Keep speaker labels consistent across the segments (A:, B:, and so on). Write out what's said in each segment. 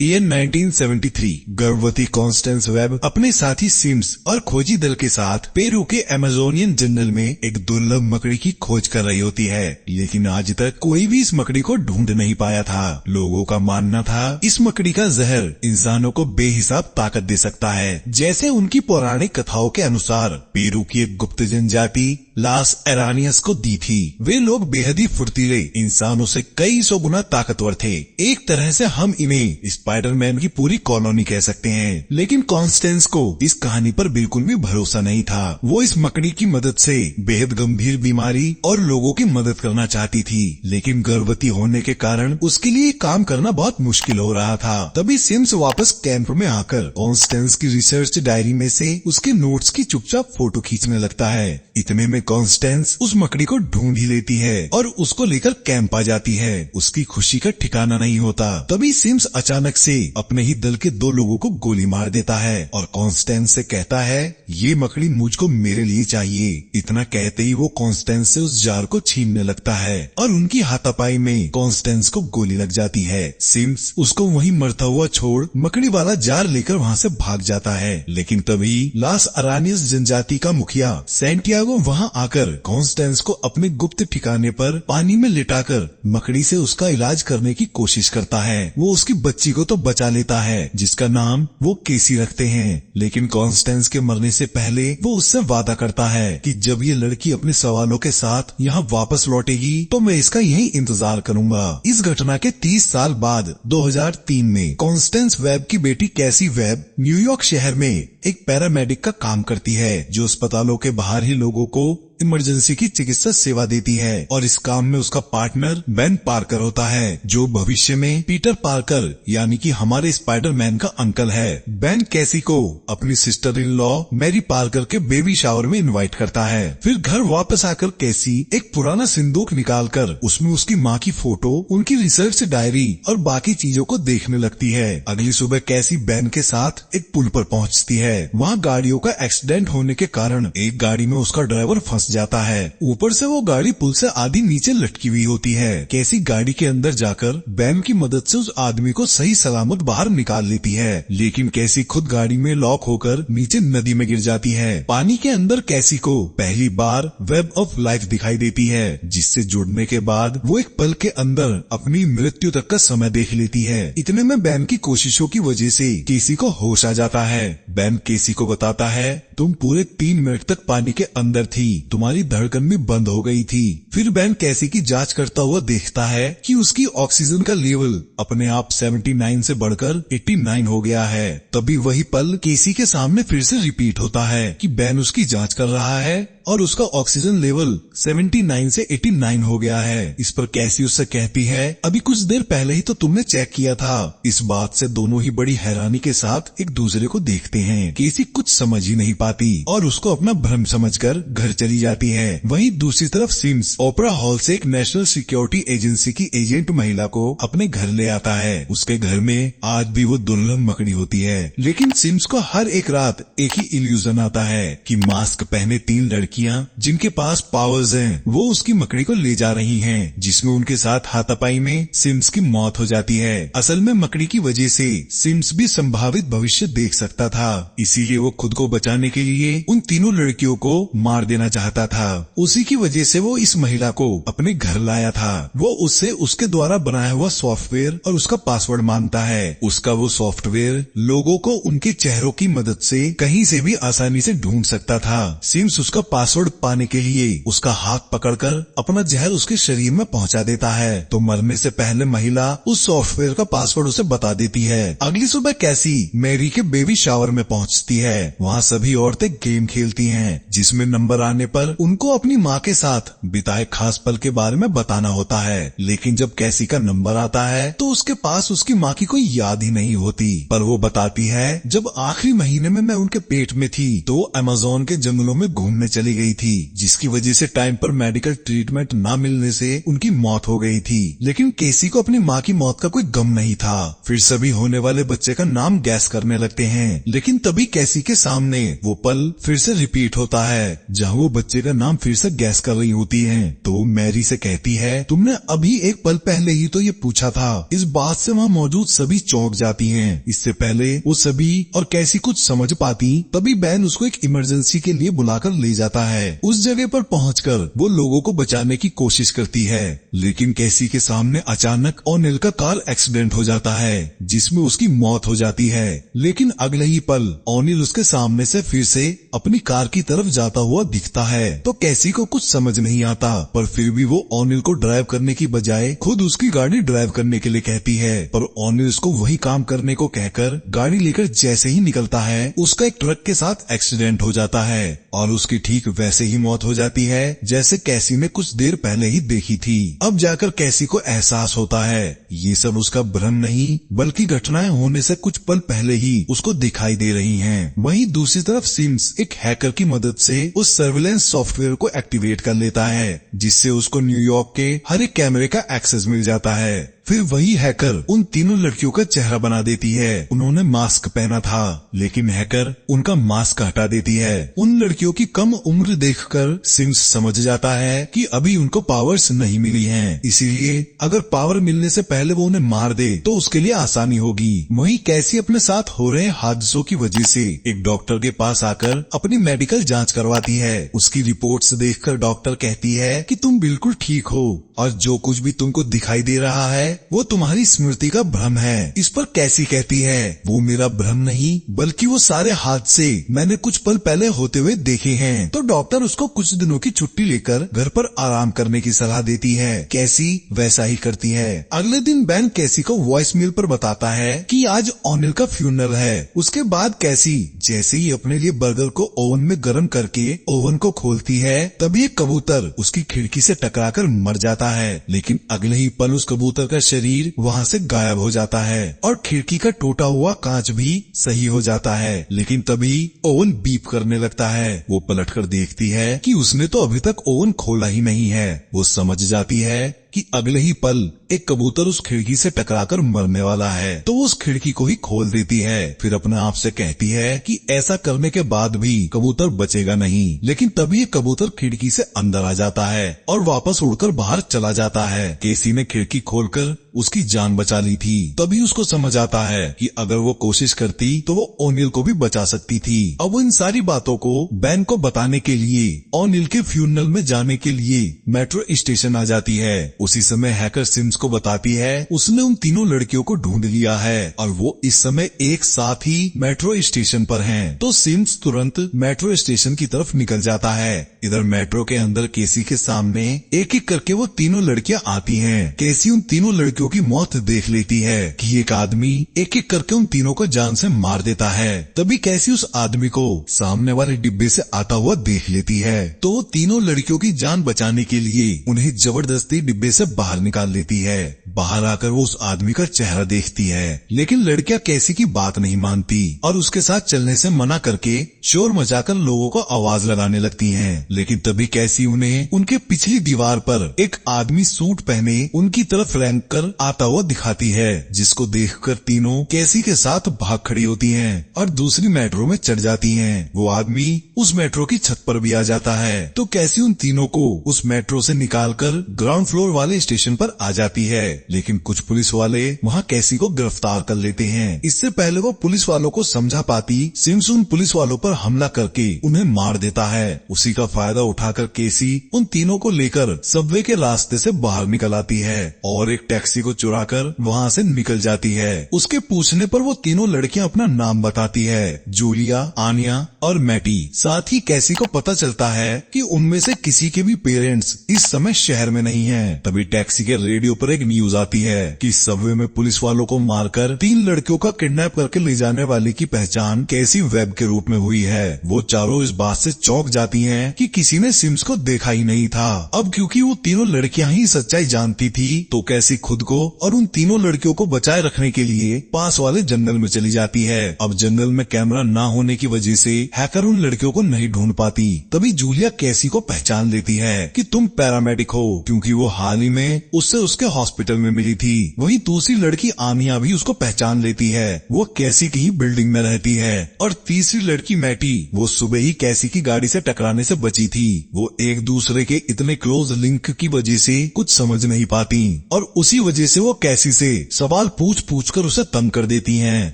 A: Year 1973 गर्भवती Constance web अपने साथी सिम्स और खोजी दल के साथ पेरू के अमेजोनियन जंगल में एक दुर्लभ मकड़ी की खोज कर रही होती है, लेकिन आज तक कोई भी इस मकड़ी को ढूंढ नहीं पाया था। लोगों का मानना था इस मकड़ी का जहर इंसानों को बेहिसाब ताकत दे सकता है, जैसे उनकी पौराणिक कथाओं के अनुसार पेरू की एक गुप्त जनजाति लास एरानियस को दी थी। वे लोग बेहद ही फुर्तीले, इंसानों से कई सौ गुना ताकतवर थे। एक तरह से हम इन्हें स्पाइडरमैन की पूरी कॉलोनी कह सकते हैं। लेकिन कॉन्स्टेंस को इस कहानी पर बिल्कुल भी भरोसा नहीं था। वो इस मकड़ी की मदद से बेहद गंभीर बीमारी और लोगों की मदद करना चाहती थी, लेकिन गर्भवती होने के कारण उसके लिए काम करना बहुत मुश्किल हो रहा था। तभी सिम्स वापस कैंप में आकर कॉन्स्टेंस की रिसर्च डायरी में से उसके नोट्स की चुपचाप फोटो खींचने लगता है। इतने में कॉन्स्टेंस उस मकड़ी को ढूंढ ही लेती है और उसको लेकर कैंप आ जाती है। उसकी खुशी का ठिकाना नहीं होता। तभी सिम्स अचानक से अपने ही दल के दो लोगों को गोली मार देता है और कॉन्स्टेंस से कहता है, ये मकड़ी मुझको मेरे लिए चाहिए। इतना कहते ही वो कॉन्स्टेंस से उस जार को छीनने लगता है और उनकी हाथापाई में कॉन्स्टेंस को गोली लग जाती है। सिम्स उसको वहीं मरता हुआ छोड़ मकड़ी वाला जार लेकर वहाँ से भाग जाता है। लेकिन तभी लास अरानियस जनजाति का मुखिया सैंटियागो वहाँ आकर कॉन्स्टेंस को अपने गुप्त ठिकाने पर पानी में लिटाकर मकड़ी से उसका इलाज करने की कोशिश करता है। वो उसकी बच्ची को तो बचा लेता है, जिसका नाम वो केसी रखते हैं। लेकिन कॉन्स्टेंस के मरने से पहले वो उससे वादा करता है कि जब ये लड़की अपने सवालों के साथ यहाँ वापस लौटेगी तो मैं इसका यही इंतजार करूंगा। इस घटना के 30 साल बाद 2003 में कॉन्स्टेंस वेब की बेटी कैसी वेब न्यूयॉर्क शहर में एक पैरामेडिक का काम करती है, जो अस्पतालों के बाहर ही लोगों को इमरजेंसी की चिकित्सा सेवा देती है। और इस काम में उसका पार्टनर बेन पार्कर होता है, जो भविष्य में पीटर पार्कर यानी कि हमारे स्पाइडरमैन का अंकल है। बेन कैसी को अपनी sister in law Mary Parker के बेबी शावर में इनवाइट करता है। फिर घर वापस आकर कैसी एक पुराना सिंदूक निकालकर उसमें उसकी माँ की फोटो, उनकी रिसर्च डायरी और बाकी चीजों को देखने लगती है। अगली सुबह कैसी बेन के साथ एक पुल पर पहुँचती है। वहाँ गाड़ियों का एक्सीडेंट होने के कारण एक गाड़ी में उसका ड्राइवर फंस जाता है। ऊपर से वो गाड़ी पुल से आधी नीचे लटकी हुई होती है। कैसी गाड़ी के अंदर जाकर बैन की मदद से उस आदमी को सही सलामत बाहर निकाल लेती है, लेकिन कैसी खुद गाड़ी में लॉक होकर नीचे नदी में गिर जाती है। पानी के अंदर कैसी को पहली बार वेब ऑफ लाइफ दिखाई देती है, जिससे जुड़ने के बाद वो एक पल के अंदर अपनी मृत्यु तक का समय देख लेती है। इतने में बैन की कोशिशों की वजह से केसी को होश आ जाता है। बैन केसी को बताता है, तुम पूरे 3 मिनट तक पानी के अंदर थी, तुम्हारी धड़कन भी बंद हो गई थी। फिर बैन कैसी की जांच करता हुआ देखता है कि उसकी ऑक्सीजन का लेवल अपने आप 79 से बढ़कर 89 हो गया है। तभी वही पल केसी के सामने फिर से रिपीट होता है कि बैन उसकी जांच कर रहा है और उसका ऑक्सीजन लेवल 79 से 89 हो गया है। इस पर कैसी उससे कहती है, अभी कुछ देर पहले ही तो तुमने चेक किया था। इस बात से दोनों ही बड़ी हैरानी के साथ एक दूसरे को देखते हैं। केसी कुछ समझ ही नहीं पाती और उसको अपना भ्रम समझकर घर चली जाती है। वहीं दूसरी तरफ सिम्स ओपेरा हॉल से एक नेशनल सिक्योरिटी एजेंसी की एजेंट महिला को अपने घर ले आता है। उसके घर में आज भी वो दुर्लभ मकड़ी होती है, लेकिन सिम्स को हर एक रात एक ही इल्यूजन आता है कि मास्क पहने 3 लड़कियां जिनके पास पावर्स हैं, वो उसकी मकड़ी को ले जा रही हैं, जिसमें उनके साथ हाथापाई में सिम्स की मौत हो जाती है। असल में मकड़ी की वजह से सिम्स भी संभावित भविष्य देख सकता था, इसीलिए वो खुद को बचाने के लिए उन तीनों लड़कियों को मार देना चाहता था। उसी की वजह से वो इस महिला को अपने घर लाया था। वो उससे उसके द्वारा बनाया हुआ सॉफ्टवेयर और उसका पासवर्ड मांगता है। उसका वो सॉफ्टवेयर लोगों को उनके चेहरों की मदद से कहीं से भी आसानी से ढूंढ सकता था। सिम्स उसका पासवर्ड पाने के लिए उसका हाथ पकड़कर अपना जहर उसके शरीर में पहुंचा देता है, तो मरने से पहले महिला उस सॉफ्टवेयर का पासवर्ड उसे बता देती है। अगली सुबह कैसी मैरी के बेबी शावर में पहुंचती है। वहाँ सभी औरतें गेम खेलती हैं, जिसमें नंबर आने पर उनको अपनी माँ के साथ बिताए खास पल के बारे में बताना होता है। लेकिन जब कैसी का नंबर आता है तो उसके पास उसकी माँ की कोई याद ही नहीं होती, पर वो बताती है, जब आखिरी महीने में मैं उनके पेट में थी तो अमेज़न के जंगलों में घूमने चली गई थी, जिसकी वजह से टाइम पर मेडिकल ट्रीटमेंट न मिलने से उनकी मौत हो गई थी। लेकिन केसी को अपनी माँ की मौत का कोई गम नहीं था। फिर सभी होने वाले बच्चे का नाम गैस करने लगते हैं, लेकिन तभी कैसी के सामने वो पल फिर से रिपीट होता है, जहाँ वो बच्चे दूसरे का नाम फिर से गैस कर रही होती हैं। तो मैरी से कहती है, तुमने अभी एक पल पहले ही तो ये पूछा था। इस बात से वहाँ मौजूद सभी चौंक जाती हैं। इससे पहले वो सभी और कैसी कुछ समझ पाती, तभी बैन उसको एक इमरजेंसी के लिए बुलाकर ले जाता है। उस जगह पर पहुंचकर वो लोगों को बचाने की कोशिश करती है, लेकिन कैसी के सामने अचानक ओनिल का कार एक्सीडेंट हो जाता है, जिसमें उसकी मौत हो जाती है। लेकिन अगले ही पल ओनिल उसके सामने से फिर से अपनी कार की तरफ जाता हुआ दिखता है। तो कैसी को कुछ समझ नहीं आता, पर फिर भी वो ओनिल को ड्राइव करने की बजाय खुद उसकी गाड़ी ड्राइव करने के लिए कहती है। पर ओनिल उसको वही काम करने को कहकर गाड़ी लेकर जैसे ही निकलता है, उसका एक ट्रक के साथ एक्सीडेंट हो जाता है और उसकी ठीक वैसे ही मौत हो जाती है जैसे कैसी ने कुछ देर पहले ही देखी थी। अब जाकर कैसी को एहसास होता है ये सब उसका भ्रम नहीं, बल्कि घटनाएं होने से कुछ पल पहले ही उसको दिखाई दे रही हैं। वहीं दूसरी तरफ सिम्स एक हैकर की मदद से उस सर्विलेंस सॉफ्टवेयर को एक्टिवेट कर लेता है, जिससे उसको न्यूयॉर्क के हर एक कैमरे का एक्सेस मिल जाता है। फिर वही हैकर उन तीनों लड़कियों का चेहरा बना देती है। उन्होंने मास्क पहना था, लेकिन हैकर उनका मास्क हटा देती है। उन लड़कियों की कम उम्र देखकर सिम्स समझ जाता है कि अभी उनको पावर्स नहीं मिली हैं, इसीलिए अगर पावर मिलने से पहले वो उन्हें मार दे तो उसके लिए आसानी होगी। वहीं कैसी अपने साथ हो रहे हादसों की वजह से एक डॉक्टर के पास आकर अपनी मेडिकल जाँच करवाती है। उसकी रिपोर्ट्स देखकर डॉक्टर कहती है कि तुम बिल्कुल ठीक हो और जो कुछ भी तुमको दिखाई दे रहा है वो तुम्हारी स्मृति का भ्रम है। इस पर कैसी कहती है, वो मेरा भ्रम नहीं बल्कि वो सारे हादसे मैंने कुछ पल पहले होते हुए देखे हैं। तो डॉक्टर उसको कुछ दिनों की छुट्टी लेकर घर पर आराम करने की सलाह देती है। कैसी वैसा ही करती है। अगले दिन बैन कैसी को वॉइस मेल पर बताता है कि आज ओनिल का फ्यूनरल है। उसके बाद कैसी जैसे ही अपने लिए बर्गर को ओवन में गर्म करके ओवन को खोलती है, तभी एक कबूतर उसकी खिड़की से टकराकर मर जाता है। लेकिन अगले ही पल उस कबूतर का शरीर वहाँ से गायब हो जाता है और खिड़की का टूटा हुआ कांच भी सही हो जाता है। लेकिन तभी ओवन बीप करने लगता है। वो पलटकर देखती है कि उसने तो अभी तक ओवन खोला ही नहीं है। वो समझ जाती है कि अगले ही पल एक कबूतर उस खिड़की से टकराकर मरने वाला है, तो वो उस खिड़की को ही खोल देती है। फिर अपने आप से कहती है कि ऐसा करने के बाद भी कबूतर बचेगा नहीं। लेकिन तभी एक कबूतर खिड़की से अंदर आ जाता है और वापस उड़कर बाहर चला जाता है। केसी ने खिड़की खोलकर उसकी जान बचा ली थी। तभी उसको समझ आता है कि अगर वो कोशिश करती तो वो ओनिल को भी बचा सकती थी। अब वो इन सारी बातों को बैन को बताने के लिए ओनिल के फ्यूनरल में जाने के लिए मेट्रो स्टेशन आ जाती है। उसी समय हैकर सिम्स को बताती है उसने उन तीनों लड़कियों को ढूंढ लिया है और वो इस समय एक साथ ही मेट्रो स्टेशन पर हैं। तो सिम्स तुरंत मेट्रो स्टेशन की तरफ निकल जाता है। इधर मेट्रो के अंदर केसी के सामने एक एक करके वो तीनों लड़कियां आती हैं। केसी उन तीनों लड़कियों की मौत देख लेती है कि एक आदमी एक एक करके उन तीनों को जान से मार देता है। तभी कैसी उस आदमी को सामने वाले डिब्बे से आता हुआ देख लेती है, तो वो तीनों लड़कियों की जान बचाने के लिए उन्हें जबरदस्ती डिब्बे से बाहर निकाल लेती है। बाहर आकर वो उस आदमी का चेहरा देखती है, लेकिन लड़कियां कैसी की बात नहीं मानती और उसके साथ चलने से मना करके शोर मचाकर लोगों को आवाज लगाने लगती हैं। लेकिन तभी कैसी उन्हें उनके पिछली दीवार पर एक आदमी सूट पहने उनकी तरफ रेंग कर आता हुआ दिखाती है, जिसको देखकर तीनों कैसी के साथ भाग खड़ी होती हैं और दूसरी मेट्रो में चढ़ जाती हैं। वो आदमी उस मेट्रो की छत पर भी आ जाता है, तो कैसी उन तीनों को उस मेट्रो से निकालकर ग्राउंड फ्लोर वाले स्टेशन पर आ जाती है। लेकिन कुछ पुलिस वाले वहाँ कैसी को गिरफ्तार कर लेते हैं। इससे पहले वो पुलिस वालों को समझा पाती, सिम्स उन पुलिस वालों पर हमला करके उन्हें मार देता है। उसी का फायदा उठाकर केसी उन तीनों को लेकर सबवे के रास्ते से बाहर निकल आती है और एक टैक्सी को चुराकर वहाँ से निकल जाती है। उसके पूछने पर वो तीनों लड़कियां अपना नाम बताती है, जूलिया, आनिया और मैटी। साथ ही कैसी को पता चलता है कि उनमें से किसी के भी पेरेंट्स इस समय शहर में नहीं हैं। तभी टैक्सी के रेडियो पर एक न्यूज आती है कि सबवे में पुलिस वालों को मारकर 3 लड़कियों का किडनैप करके ले जाने वाले की पहचान कैसी वेब के रूप में हुई है। वो चारों इस बात से चौंक जाती हैं कि किसी ने सिम्स को देखा ही नहीं था। अब क्योंकि वो तीनों लड़कियां ही सच्चाई जानती थी, तो कैसी खुद को और उन तीनों लड़कियों को बचाए रखने के लिए पास वाले जंगल में चली जाती है। अब जंगल में कैमरा न होने की वजह से हैकर उन लड़कियों को नहीं ढूंढ पाती। तभी जूलिया कैसी को पहचान लेती है कि तुम पैरामेडिक हो, क्योंकि वो हाल हाल ही में उससे उसके हॉस्पिटल में मिली थी। वहीं दूसरी लड़की आनिया भी उसको पहचान लेती है, वो कैसी की ही बिल्डिंग में रहती है। और तीसरी लड़की मैटी, वो सुबह ही कैसी की गाड़ी से टकराने से बची थी। वो एक दूसरे के इतने क्लोज लिंक की वजह से कुछ समझ नहीं पाती और उसी वजह से वो कैसी से सवाल पूछ पूछ कर उसे तंग कर देती हैं।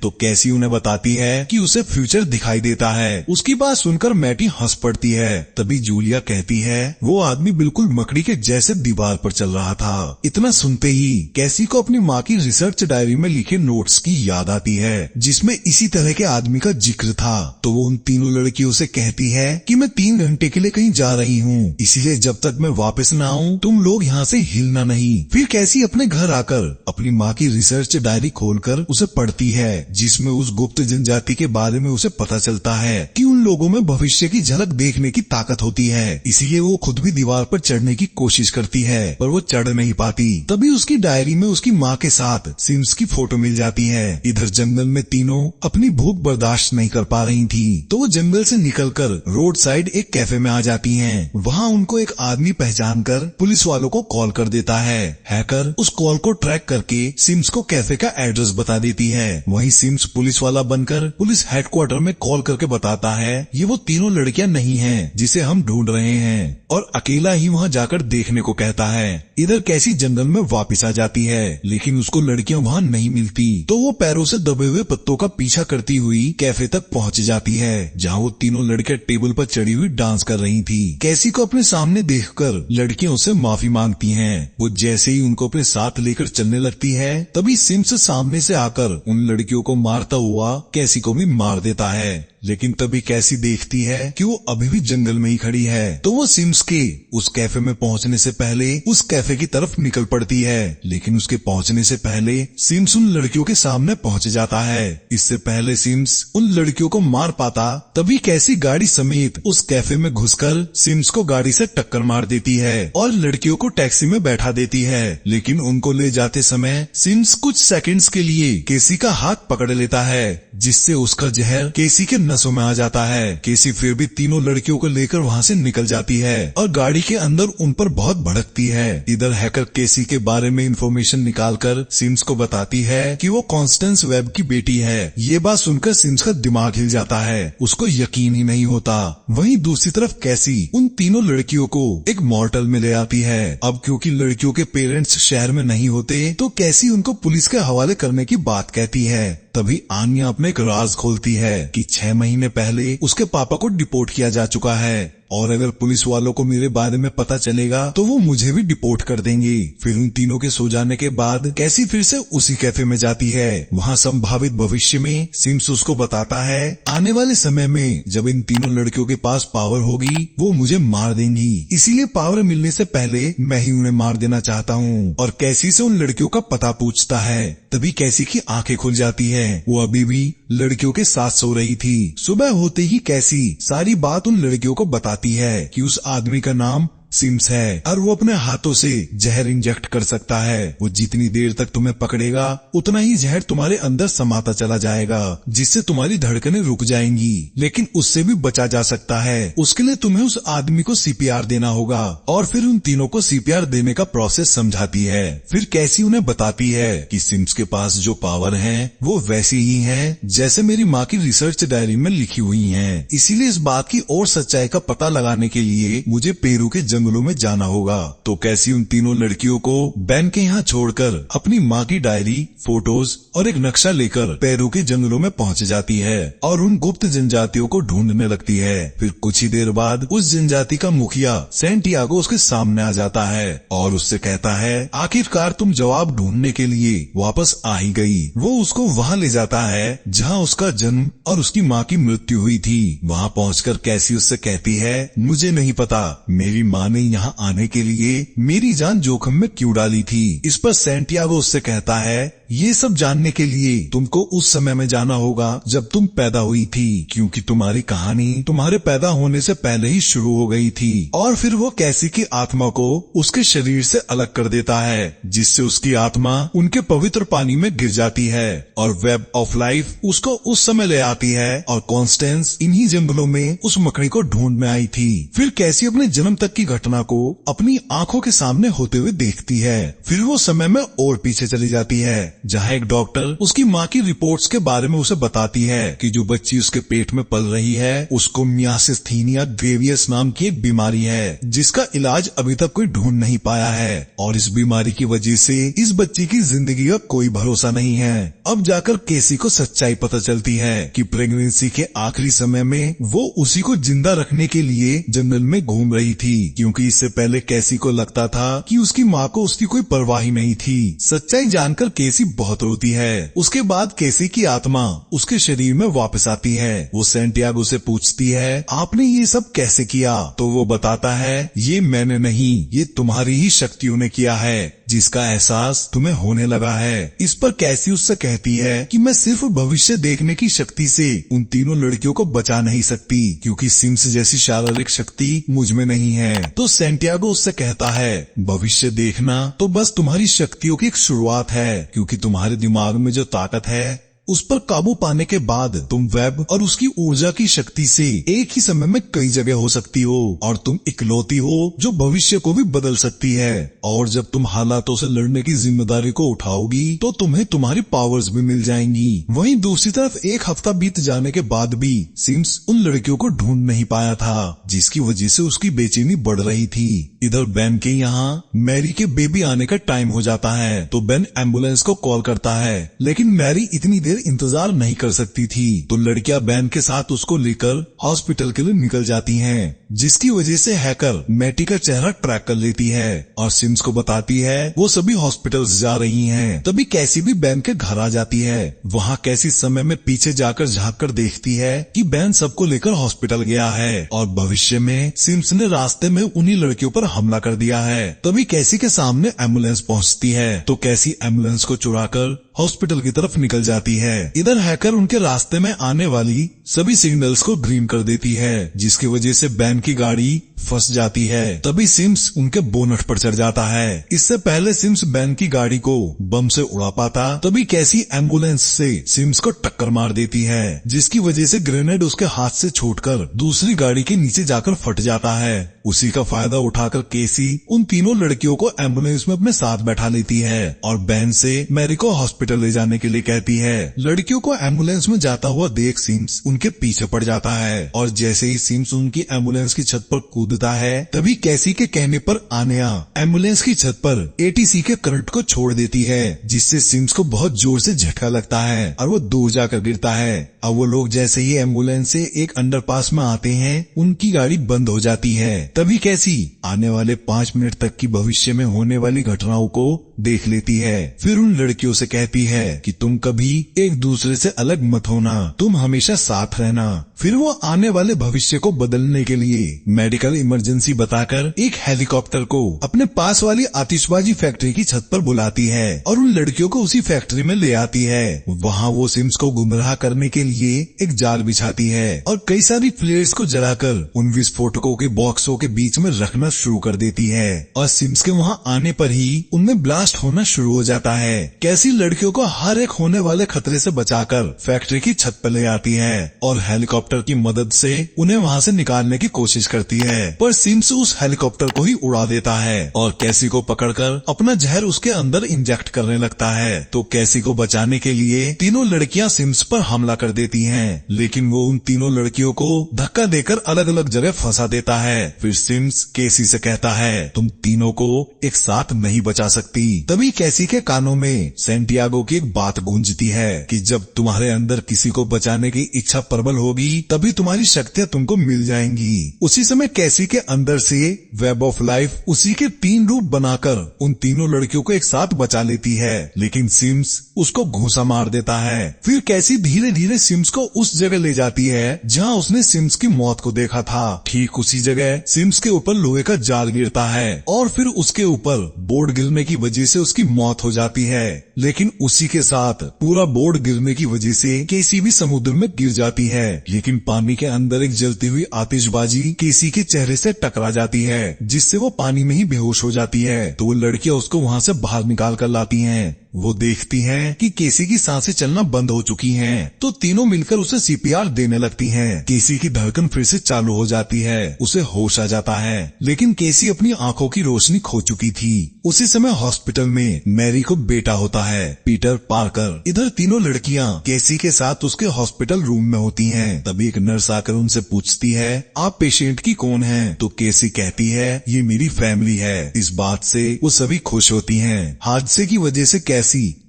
A: तो कैसी उन्हें बताती है कि उसे फ्यूचर दिखाई देता है। उसकी बात सुनकर मैटी हंस पड़ती है। तभी जूलिया कहती है वो आदमी बिल्कुल मकड़ी के जैसे दीवार पर चल रहा था। इतना सुनते ही कैसी को अपनी माँ की रिसर्च डायरी में लिखे नोट्स की याद आती है जिसमें इसी तरह के आदमी का जिक्र था। तो वो उन तीनों लड़कियों से कहती है कि मैं 3 घंटे के लिए कहीं जा रही हूँ, इसीलिए जब तक मैं वापस न आऊँ तुम लोग यहाँ से हिलना नहीं। फिर कैसी अपने घर आकर अपनी माँ की रिसर्च डायरी खोलकर उसे पढ़ती है जिसमें उस गुप्त जनजाति के बारे में उसे पता चलता है कि उन लोगों में भविष्य की झलक देखने की ताकत होती है। इसीलिए वो खुद भी दीवार पर चढ़ने की कोशिश करती है पर वो चढ़ नहीं पाती। तभी उसकी डायरी में उसकी माँ के साथ सिम्स की फोटो मिल जाती है। इधर जंगल में तीनों अपनी भूख बर्दाश्त नहीं कर पा रही थी तो वो जंगल से निकलकर रोड साइड एक कैफे में आ जाती हैं। वहाँ उनको एक आदमी पहचान कर पुलिस वालों को कॉल कर देता है। हैकर उस कॉल को ट्रैक करके सिम्स को कैफे का एड्रेस बता देती है। वहीं सिम्स पुलिस वाला बनकर पुलिस हेडक्वार्टर में कॉल करके बताता है ये वो तीनों लड़कियां नहीं हैं जिसे हम ढूंढ रहे हैं और अकेला ही वहाँ जाकर देखने को कहता है। इधर कैसी जंगल में वापस आ जाती है लेकिन उसको लड़कियां वहाँ नहीं मिलती तो वो पैरों से दबे हुए पत्तों का पीछा करती हुई कैफे तक पहुँच जाती है जहाँ वो तीनों लड़कियां टेबल पर चढ़ी हुई डांस कर रही थी। कैसी को अपने सामने देखकर लड़कियों से माफी मांगती हैं। वो जैसे ही उनको अपने साथ लेकर चलने लगती है तभी सिम्स सामने से आकर उन लड़कियों को मारता हुआ कैसी को भी मार देता है। लेकिन तभी कैसी देखती है कि वो अभी भी जंगल में ही खड़ी है तो वो सिम्स के उस कैफे में पहुंचने से पहले उस कैफे की तरफ निकल पड़ती है। लेकिन उसके पहुंचने से पहले सिम्स उन लड़कियों के सामने पहुंच जाता है। इससे पहले सिम्स उन लड़कियों को मार पाता तभी कैसी गाड़ी समेत उस कैफे में घुसकर सिम्स को गाड़ी से टक्कर मार देती है और लड़कियों को टैक्सी में बैठा देती है। लेकिन उनको ले जाते समय सिम्स कुछ सेकंड्स के लिए केसी का हाथ पकड़ लेता है जिससे उसका जहर केसी के नसों में आ जाता है। केसी फिर भी तीनों लड़कियों को लेकर वहाँ से निकल जाती है और गाड़ी के अंदर उन पर बहुत भड़कती है। इधर हैकर केसी के बारे में इंफॉर्मेशन निकालकर सिम्स को बताती है कि वो कॉन्स्टेंस वेब की बेटी है। ये बात सुनकर सिम्स का दिमाग हिल जाता है, उसको यकीन ही नहीं होता। वहीं दूसरी तरफ कैसी उन तीनों लड़कियों को एक मॉर्टल में ले आती है। अब क्योंकि लड़कियों के पेरेंट्स शहर में नहीं होते तो कैसी उनको पुलिस के हवाले करने की बात कहती है। तभी आनिया अपने एक राज खोलती है कि 6 महीने पहले उसके पापा को डिपोर्ट किया जा चुका है और अगर पुलिस वालों को मेरे बारे में पता चलेगा तो वो मुझे भी डिपोर्ट कर देंगे। फिर उन तीनों के सो जाने के बाद कैसी फिर से उसी कैफे में जाती है। वहाँ संभावित भविष्य में सिम्स उसको बताता है आने वाले समय में जब इन तीनों लड़कियों के पास पावर होगी वो मुझे मार देंगी, इसीलिए पावर मिलने से पहले मैं ही उन्हें मार देना चाहता हूँ। और कैसी से उन लड़कियों का पता पूछता है। तभी कैसी की आंखें खुल जाती है। वो अभी भी लड़कियों के साथ सो रही थी। सुबह होते ही कैसी सारी बात उन लड़कियों को बताती है कि उस आदमी का नाम सिम्स है और वो अपने हाथों से जहर इंजेक्ट कर सकता है। वो जितनी देर तक तुम्हें पकड़ेगा उतना ही जहर तुम्हारे अंदर समाता चला जाएगा जिससे तुम्हारी धड़कनें रुक जाएंगी, लेकिन उससे भी बचा जा सकता है। उसके लिए तुम्हें उस आदमी को सीपीआर देना होगा। और फिर उन तीनों को सीपीआर देने का प्रोसेस समझाती है। फिर कैसी उन्हें बताती है कि सिम्स के पास जो पावर है वो वैसी ही है जैसे मेरी माँ की रिसर्च डायरी में लिखी हुई है। इसीलिए इस बात की और सच्चाई का पता लगाने के लिए मुझे पेरू के जंगलों में जाना होगा। तो कैसी उन तीनों लड़कियों को बैन के यहाँ छोड़कर अपनी माँ की डायरी, फोटोज और एक नक्शा लेकर पेरू के जंगलों में पहुँच जाती है और उन गुप्त जनजातियों को ढूंढने लगती है। फिर कुछ ही देर बाद उस जनजाति का मुखिया सैंटियागो उसके सामने आ जाता है और उससे कहता है आखिरकार तुम जवाब ढूंढने के लिए वापस आ ही गई। वो उसको वहाँ ले जाता है जहाँ उसका जन्म और उसकी माँ की मृत्यु हुई थी। वहाँ पहुँचकर कैसी उससे कहती है मुझे नहीं पता मेरी माँ ने यहाँ आने के लिए मेरी जान जोखिम में क्यों डाली थी। इस पर सैंटियागो उससे कहता है ये सब जानने के लिए तुमको उस समय में जाना होगा जब तुम पैदा हुई थी, क्योंकि तुम्हारी कहानी तुम्हारे पैदा होने से पहले ही शुरू हो गई थी। और फिर वो कैसी की आत्मा को उसके शरीर से अलग कर देता है, जिससे उसकी आत्मा उनके पवित्र पानी में गिर जाती है और वेब ऑफ लाइफ उसको उस समय ले आती है। और कॉन्स्टेंस इन्हीं जंगलों में उस मकड़ी को ढूंढ में आई थी। फिर कैसी अपने जन्म तक की घटना को अपनी आंखों के सामने होते हुए देखती है। फिर वो समय में और पीछे चली जाती है, जहाँ एक डॉक्टर उसकी माँ की रिपोर्ट्स के बारे में उसे बताती है कि जो बच्ची उसके पेट में पल रही है उसको मियासिस्थीनिया ग्रेवियस नाम की एक बीमारी है, जिसका इलाज अभी तक कोई ढूंढ नहीं पाया है। और इस बीमारी की वजह से इस बच्ची की जिंदगी का कोई भरोसा नहीं है। अब जाकर केसी को सच्चाई पता चलती है कि प्रेगनेंसी के आखिरी समय में वो उसी को जिंदा रखने के लिए जंगल में घूम रही थी, क्योंकि इससे पहले केसी को लगता था कि उसकी माँ को उसकी कोई परवाह ही नहीं थी। सच्चाई जानकर केसी बहुत रोती है। उसके बाद केसी की आत्मा उसके शरीर में वापस आती है। वो सैंटियागो से पूछती है, आपने ये सब कैसे किया? तो वो बताता है, ये मैंने नहीं, ये तुम्हारी ही शक्तियों ने किया है, जिसका एहसास तुम्हें होने लगा है। इस पर कैसी उससे कहती है कि मैं सिर्फ भविष्य देखने की शक्ति से उन तीनों लड़कियों को बचा नहीं सकती, क्योंकि सिम्स जैसी शारीरिक शक्ति मुझ में नहीं है। तो सैंटियागो उससे कहता है, भविष्य देखना तो बस तुम्हारी शक्तियों की एक शुरुआत है, क्योंकि तुम्हारे दिमाग में जो ताकत है उस पर काबू पाने के बाद तुम वेब और उसकी ऊर्जा की शक्ति से एक ही समय में कई जगह हो सकती हो, और तुम इकलौती हो जो भविष्य को भी बदल सकती है। और जब तुम हालातों से लड़ने की जिम्मेदारी को उठाओगी तो तुम्हें तुम्हारी पावर्स भी मिल जाएंगी। वहीं दूसरी तरफ एक हफ्ता बीत जाने के बाद भी सिम्स उन लड़कियों को ढूंढ नहीं पाया था, जिसकी वजह से उसकी बेचैनी बढ़ रही थी। इधर बेन के यहाँ मैरी के बेबी आने का टाइम हो जाता है, तो बेन एम्बुलेंस को कॉल करता है, लेकिन मैरी इतनी देर इंतजार नहीं कर सकती थी। तो लड़कियां बैन के साथ उसको लेकर हॉस्पिटल के लिए निकल जाती हैं, जिसकी वजह से हैकर मैटी का चेहरा ट्रैक कर लेती है और सिम्स को बताती है वो सभी हॉस्पिटल जा रही हैं। तभी कैसी भी बैन के घर आ जाती है। वहाँ कैसी समय में पीछे जाकर झाँक कर देखती है कि बैन सबको लेकर हॉस्पिटल गया है और भविष्य में सिम्स ने रास्ते में उन्हीं लड़कियों पर हमला कर दिया है। तभी कैसी के सामने एम्बुलेंस पहुँचती है, तो कैसी एम्बुलेंस को चुराकर हॉस्पिटल की तरफ निकल जाती है। इधर हैकर उनके रास्ते में आने वाली सभी सिग्नल्स को ग्रीन कर देती है, जिसकी वजह से बैन की गाड़ी फंस जाती है। तभी सिम्स उनके बोनट पर चढ़ जाता है। इससे पहले सिम्स बैन की गाड़ी को बम से उड़ा पाता, तभी कैसी एम्बुलेंस से सिम्स को टक्कर मार देती है, जिसकी वजह से ग्रेनेड उसके हाथ से छूटकर दूसरी गाड़ी के नीचे जाकर फट जाता है। उसी का फायदा उठाकर केसी उन तीनों लड़कियों को एम्बुलेंस में अपने साथ बैठा लेती है और बैन से मैरी को हॉस्पिटल ले जाने के लिए कहती है। लड़कियों को एम्बुलेंस में जाता हुआ देख सिम्स उनके पीछे पड़ जाता है और जैसे ही सिम्स उनकी एम्बुलेंस की छत पर कूदता है, तभी कैसी के कहने पर आन्या एम्बुलेंस की छत पर एटीसी के करंट को छोड़ देती है, जिससे सिम्स को बहुत जोर से झटका लगता है और वो दूर जाकर गिरता है। अब वो लोग जैसे ही एम्बुलेंस से एक अंडरपास में आते हैं, उनकी गाड़ी बंद हो जाती है। तभी कैसी आने वाले 5 मिनट तक की भविष्य में होने वाली घटनाओं को देख लेती है। फिर उन लड़कियों से कहती है कि तुम कभी एक दूसरे से अलग मत होना, तुम हमेशा साथ रहना। फिर वो आने वाले भविष्य को बदलने के लिए मेडिकल इमरजेंसी बताकर एक हेलीकॉप्टर को अपने पास वाली आतिशबाजी फैक्ट्री की छत पर बुलाती है और उन लड़कियों को उसी फैक्ट्री में ले आती है। वहाँ वो सिम्स को गुमराह करने के लिए एक जाल बिछाती है और कई सारी फ्लेयर्स को जलाकर उन विस्फोटकों के बॉक्सों के बीच में रखना शुरू कर देती है और सिम्स के वहाँ आने पर ही उनमें ब्लास्ट होना शुरू हो जाता है। कैसी लड़कियों को हर एक होने वाले खतरे से बचाकर फैक्ट्री की छत पर ले आती है और हेलीकॉप्टर की मदद से उन्हें वहाँ से निकालने की कोशिश करती है, पर सिम्स उस हेलीकॉप्टर को ही उड़ा देता है और कैसी को पकड़कर अपना जहर उसके अंदर इंजेक्ट करने लगता है। तो कैसी को बचाने के लिए तीनों लड़कियां सिम्स पर हमला कर देती हैं, लेकिन वो उन तीनों लड़कियों को धक्का देकर अलग अलग जगह फंसा देता है। फिर सिम्स केसी से कहता है, तुम तीनों को एक साथ नहीं बचा सकती। तभी कैसी के कानों में सैंटियागो की एक बात गूंजती है कि जब तुम्हारे अंदर किसी को बचाने की इच्छा प्रबल होगी, तभी तुम्हारी शक्तियाँ तुमको मिल जाएंगी। उसी समय कैसी के अंदर से वेब ऑफ लाइफ उसी के 3 रूप बनाकर उन तीनों लड़कियों को एक साथ बचा लेती है, लेकिन सिम्स उसको घूंसा मार देता है। फिर कैसी धीरे धीरे सिम्स को उस जगह ले जाती है जहाँ उसने सिम्स की मौत को देखा था। ठीक उसी जगह सिम्स के ऊपर लोहे का जाल गिरता है और फिर उसके ऊपर बोर्ड गिरने की वजह से उसकी मौत हो जाती है। लेकिन उसी के साथ पूरा बोर्ड गिरने की वजह से केसी भी समुद्र में गिर जाती है, लेकिन पानी के अंदर एक जलती हुई आतिशबाजी केसी के चेहरे से टकरा जाती है, जिससे वो पानी में ही बेहोश हो जाती है। तो वो लड़कियां उसको वहाँ से बाहर निकाल कर लाती हैं। वो देखती हैं कि केसी की सांसें चलना बंद हो चुकी हैं, तो तीनों मिलकर उसे सीपीआर देने लगती हैं। केसी की धड़कन फिर से चालू हो जाती है, उसे होश आ जाता है, लेकिन केसी अपनी आंखों की रोशनी खो चुकी थी। उसी समय हॉस्पिटल में मैरी को बेटा होता है, पीटर पार्कर। इधर तीनों लड़कियां केसी के साथ उसके हॉस्पिटल रूम में होती हैं। तभी एक नर्स आकर उनसे पूछती है, आप पेशेंट की कौन हैं? तो केसी कहती है, ये मेरी फैमिली है। इस बात से वो सभी खुश होती हैं। हादसे की वजह से कैसी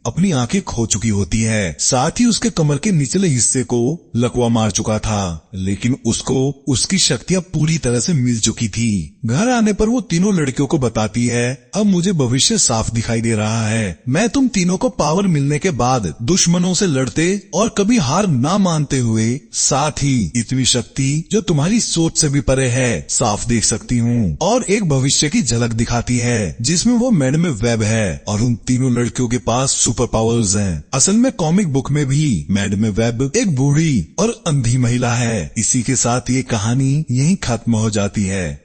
A: अपनी आंखें खो चुकी होती है, साथ ही उसके कमर के निचले हिस्से को लकवा मार चुका था, लेकिन उसको उसकी शक्तियां पूरी तरह से मिल चुकी थी। घर आने पर वो तीनों लड़कियों को बताती है, अब मुझे भविष्य साफ दिखाई दे रहा है। मैं तुम तीनों को पावर मिलने के बाद दुश्मनों से लड़ते और कभी हार ना मानते हुए, साथ ही इतनी शक्ति जो तुम्हारी सोच से भी परे है, साफ देख सकती हूँ। और एक भविष्य की झलक दिखाती है जिसमें वो मैडम वेब है और उन तीनों लड़कियों के पास सुपर पावर्स हैं। असल में कॉमिक बुक में भी मैडम वेब एक बूढ़ी और अंधी महिला है। इसी के साथ ये कहानी यहीं खत्म हो जाती है।